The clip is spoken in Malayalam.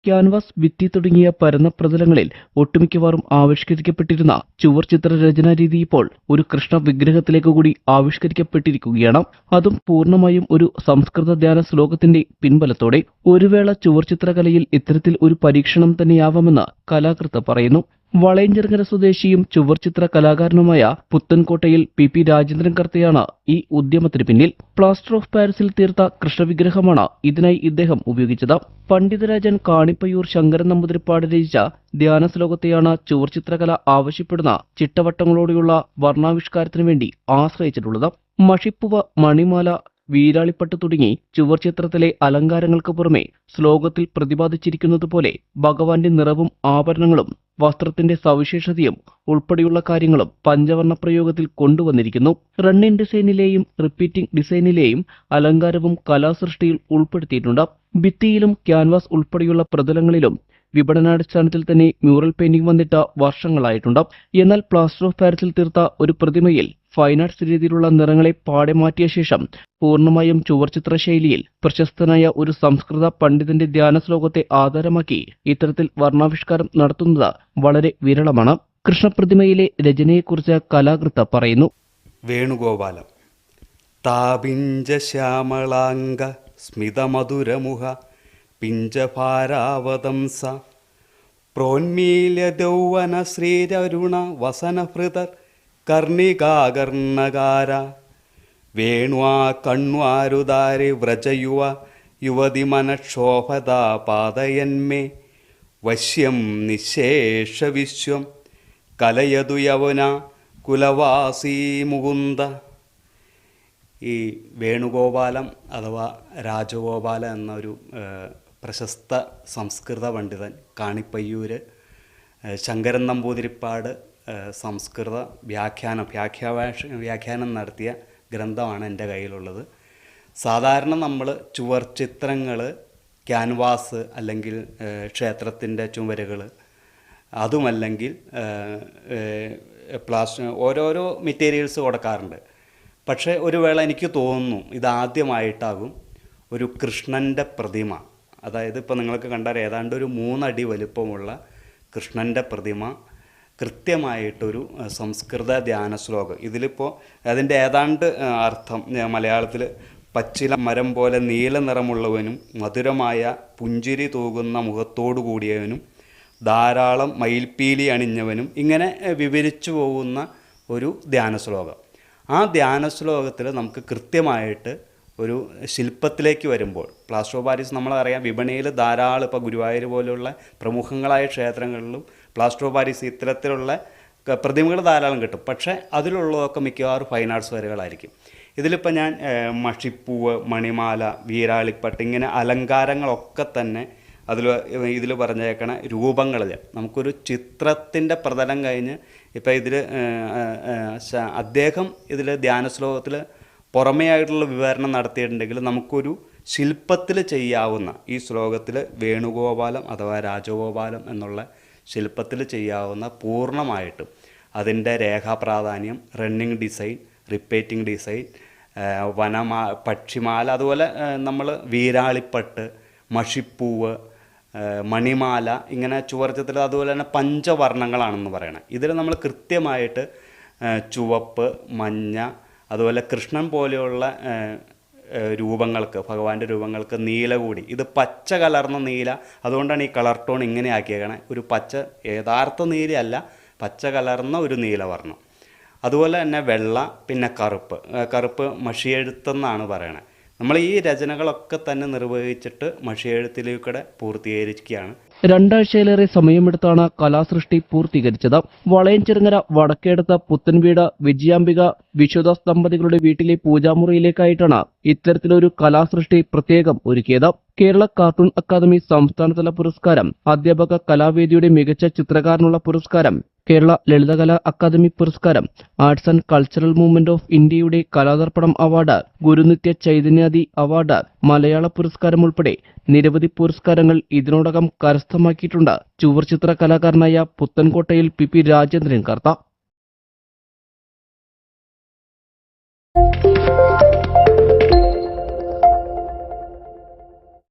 ക്യാൻവാസ്, ഭിത്തി തുടങ്ങിയ പരന്ന പ്രതലങ്ങളിൽ ഒട്ടുമിക്കവാറും ആവിഷ്കരിക്കപ്പെട്ടിരുന്ന ചുവർ ചിത്ര രചനാരീതി ഇപ്പോൾ ഒരു കൃഷ്ണ വിഗ്രഹത്തിലേക്ക് കൂടി ആവിഷ്കരിക്കപ്പെട്ടിരിക്കുകയാണ്. അതും പൂർണ്ണമായും ഒരു സംസ്കൃത ധ്യാന ശ്ലോകത്തിന്റെ പിൻബലത്തോടെ. ഒരു വേള ചുവർ ചിത്രകലയിൽ ഇത്തരത്തിൽ ഒരു പരീക്ഷണം തന്നെയാവാമെന്ന് കലാകൃത്ത് പറയുന്നു. വളയഞ്ചിറങ്ങര സ്വദേശിയും ചുവർചിത്ര കലാകാരനുമായ പുത്തൻകോട്ടയിൽ പി രാജേന്ദ്രൻ കർത്തയാണ് ഈ ഉദ്യമത്തിന് പിന്നിൽ. പ്ലാസ്റ്റർ ഓഫ് പാരീസിൽ തീർത്ത കൃഷ്ണവിഗ്രഹമാണ് ഇതിനായി ഇദ്ദേഹം ഉപയോഗിച്ചത്. പണ്ഡിതരാജൻ കാണിപ്പയ്യൂർ ശങ്കരൻ നമ്പൂതിരിപ്പാട് രചിച്ച ധ്യാന ശ്ലോകത്തെയാണ് ചുവർചിത്രകല ആവശ്യപ്പെടുന്ന ചിട്ടവട്ടങ്ങളോടെയുള്ള വർണ്ണാവിഷ്കാരത്തിനു വേണ്ടി ആശ്രയിച്ചിട്ടുള്ളത്. മഷിപ്പുവ, മണിമാല, വീരാളിപ്പട്ട് തുടങ്ങി ചുവർചിത്രത്തിലെ അലങ്കാരങ്ങൾക്ക് പുറമെ ശ്ലോകത്തിൽ പ്രതിപാദിച്ചിരിക്കുന്നതുപോലെ ഭഗവാന്റെ നിറവും ആഭരണങ്ങളും വസ്ത്രത്തിന്റെ സവിശേഷതയും ഉൾപ്പെടെയുള്ള കാര്യങ്ങളും പഞ്ചവർണ്ണ പ്രയോഗത്തിൽ കൊണ്ടുവന്നിരിക്കുന്നു. റണ്ണിംഗ് ഡിസൈനിലെയും റിപ്പീറ്റിംഗ് ഡിസൈനിലെയും അലങ്കാരവും കലാസൃഷ്ടിയിൽ ഉൾപ്പെടുത്തിയിട്ടുണ്ട്. ഭിത്തിയിലും ക്യാൻവാസ് ഉൾപ്പെടെയുള്ള പ്രതലങ്ങളിലും വിപണനാടിസ്ഥാനത്തിൽ തന്നെ മ്യൂറൽ പെയിന്റിംഗ് വന്നിട്ട് വർഷങ്ങളായിട്ടുണ്ട്. എന്നാൽ പ്ലാസ്റ്റർ ഓഫ് പാരീസിൽ തീർത്ത ഒരു പ്രതിമയിൽ ഫൈൻ ആർട്സ് രീതിയിലുള്ള നിറങ്ങളെ പാടെ മാറ്റിയ ശേഷം പൂർണ്ണമായും ചുവർചിത്ര ശൈലിയിൽ പ്രശസ്തനായ ഒരു സംസ്കൃത പണ്ഡിതന്റെ ധ്യാന ശ്ലോകത്തെ ആധാരമാക്കി ഇത്തരത്തിൽ വർണ്ണാവിഷ്കാരം നടത്തുന്നത് വളരെ വിരളമാണ്. കൃഷ്ണപ്രതിമയിലെ രചനയെക്കുറിച്ച് കലാകൃത്ത് പറയുന്നു. വേണുഗോപാലം താപിഞ്ച ശ്യാമളാംഗ സ്മിതമധുരമുഖ പിഞ്ചഭാരാവതംസ പ്രോന്മീല്യദൗവന ശ്രീരരുണ വസനഭൃതർ കർണികാകർണകാര വേണുവാ കണ്വാരുദാരി വ്രജയുവ യുവതി മനക്ഷോഭതാ പാതയന്മേ വശ്യം നിശേഷ വിശ്വം കലയതു യവന കുലവാസീ മുകുന്ദ. ഈ വേണുഗോപാലം അഥവാ രാജഗോപാല എന്നൊരു പ്രശസ്ത സംസ്കൃത പണ്ഡിതൻ കാണിപ്പയ്യൂർ ശങ്കരൻ നമ്പൂതിരിപ്പാട് സംസ്കൃത വ്യാഖ്യാനം നടത്തിയ ഗ്രന്ഥമാണ് എൻ്റെ കയ്യിലുള്ളത്. സാധാരണ നമ്മൾ ചുവർ ചിത്രങ്ങൾ, ക്യാൻവാസ് അല്ലെങ്കിൽ ക്ഷേത്രത്തിൻ്റെ ചുവരുകൾ, അതുമല്ലെങ്കിൽ ഓരോരോ മെറ്റീരിയൽസ് കൊടുക്കാറുണ്ട്. പക്ഷേ ഒരു വേള എനിക്ക് തോന്നുന്നു ഇതാദ്യമായിട്ടാകും ഒരു കൃഷ്ണൻ്റെ പ്രതിമ, അതായത് ഇപ്പോൾ നിങ്ങൾക്ക് കണ്ടാൽ ഏതാണ്ട് ഒരു 3 അടി വലുപ്പമുള്ള കൃഷ്ണൻ്റെ പ്രതിമ കൃത്യമായിട്ടൊരു സംസ്കൃത ധ്യാന ശ്ലോകം. ഇതിലിപ്പോൾ അതിൻ്റെ ഏതാണ്ട് അർത്ഥം മലയാളത്തിൽ പച്ചില മരം പോലെ നീല നിറമുള്ളവനും മധുരമായ പുഞ്ചിരി തൂകുന്ന മുഖത്തോടു കൂടിയവനും ധാരാളം മയിൽപ്പീലി അണിഞ്ഞവനും ഇങ്ങനെ വിവരിച്ചു പോകുന്ന ഒരു ധ്യാന ശ്ലോകം. ആ ധ്യാന ശ്ലോകത്തിൽ നമുക്ക് കൃത്യമായിട്ട് ഒരു ശില്പത്തിലേക്ക് വരുമ്പോൾ പ്ലാസ്റ്റർ ഓഫ് പാരീസ് നമ്മളറിയാം, വിപണിയിൽ ധാരാളം ഇപ്പോൾ ഗുരുവായൂർ പോലെയുള്ള പ്രമുഖങ്ങളായ ക്ഷേത്രങ്ങളിലും പ്ലാസ്റ്റർ ഓഫ് പാരീസ് ഇത്തരത്തിലുള്ള പ്രതിമകൾ ധാരാളം കിട്ടും. പക്ഷേ അതിലുള്ളതൊക്കെ മിക്കവാറും ഫൈൻ ആർട്സ് വരകളായിരിക്കും. ഇതിലിപ്പോൾ ഞാൻ മഷിപ്പൂവ്, മണിമാല, വീരാളിപ്പട്ട് ഇങ്ങനെ അലങ്കാരങ്ങളൊക്കെ തന്നെ ഇതിൽ പറഞ്ഞേക്കണ രൂപങ്ങളിൽ നമുക്കൊരു ചിത്രത്തിൻ്റെ പ്രതലം കഴിഞ്ഞ് ഇപ്പോൾ ഇതിൽ അദ്ദേഹം ഇതിൽ ധ്യാന ശ്ലോകത്തിൽ പുറമെയായിട്ടുള്ള വിവരണം നടത്തിയിട്ടുണ്ടെങ്കിൽ നമുക്കൊരു ശില്പത്തിൽ ചെയ്യാവുന്ന ഈ ശ്ലോകത്തിൽ വേണുഗോപാലം അഥവാ രാജഗോപാലം എന്നുള്ള ശില്പത്തിൽ ചെയ്യാവുന്ന പൂർണ്ണമായിട്ടും അതിൻ്റെ രേഖാപ്രാധാന്യം, റണ്ണിങ് ഡിസൈൻ, റിപ്പീറ്റിംഗ് ഡിസൈൻ, പക്ഷിമാല, അതുപോലെ നമ്മൾ വീരാളിപ്പട്ട്, മഷിപ്പൂവ്, മണിമാല ഇങ്ങനെ ചുവർച്ചത്തിൽ, അതുപോലെ തന്നെ പഞ്ചവർണ്ണങ്ങളാണെന്ന് പറയണത്. ഇതിൽ നമ്മൾ കൃത്യമായിട്ട് ചുവപ്പ്, മഞ്ഞ, അതുപോലെ കൃഷ്ണൻ പോലെയുള്ള രൂപങ്ങൾക്ക്, ഭഗവാന്റെ രൂപങ്ങൾക്ക് നീല കൂടി, ഇത് പച്ച കലർന്ന നീല, അതുകൊണ്ടാണ് ഈ കളർ ടോൺ ഇങ്ങനെ ആക്കിയേക്കണേ. ഒരു പച്ച, യഥാർത്ഥ നീലയല്ല, പച്ച കലർന്ന ഒരു നീലവർണ്ണം. അതുപോലെ തന്നെ വെള്ള, പിന്നെ കറുപ്പ് മഷിയെഴുത്തെന്നാണ് പറയണത്. നമ്മൾ ഈ രചനകളൊക്കെ തന്നെ നിർവഹിച്ചിട്ട് മഷിയെഴുത്തിലൂടെ പൂർത്തീകരിക്കുകയാണ്. 2 ആഴ്ചയിലേറെ സമയമെടുത്താണ് കലാസൃഷ്ടി പൂർത്തീകരിച്ചത്. വളയഞ്ചിറങ്ങര വടക്കേടത്ത് പുത്തൻവീട് വിജയാംബിക വിശ്വദാസ് ദമ്പതികളുടെ വീട്ടിലെ പൂജാമുറിയിലേക്കായിട്ടാണ് ഇത്തരത്തിലൊരു കലാസൃഷ്ടി പ്രത്യേകം ഒരുക്കിയത്. കേരള കാർട്ടൂൺ അക്കാദമി സംസ്ഥാനതല പുരസ്കാരം, അധ്യാപക കലാവേദിയുടെ മികച്ച ചിത്രകാരനുള്ള പുരസ്കാരം, കേരള ലളിതകലാ അക്കാദമി പുരസ്കാരം, arts and cultural movement of ഇന്ത്യയുടെ കലാദർപ്പണം അവാർഡ്, ഗുരുനിത്യ ചൈതന്യാദി അവാർഡ്, മലയാള പുരസ്കാരം ഉൾപ്പെടെ നിരവധി പുരസ്കാരങ്ങൾ ഇതിനോടകം കരസ്ഥമാക്കിയിട്ടുണ്ട് ചുവർചിത്ര കലാകാരനായ പുത്തൻകോട്ടയിൽ പി രാജേന്ദ്രൻ കർത്ത.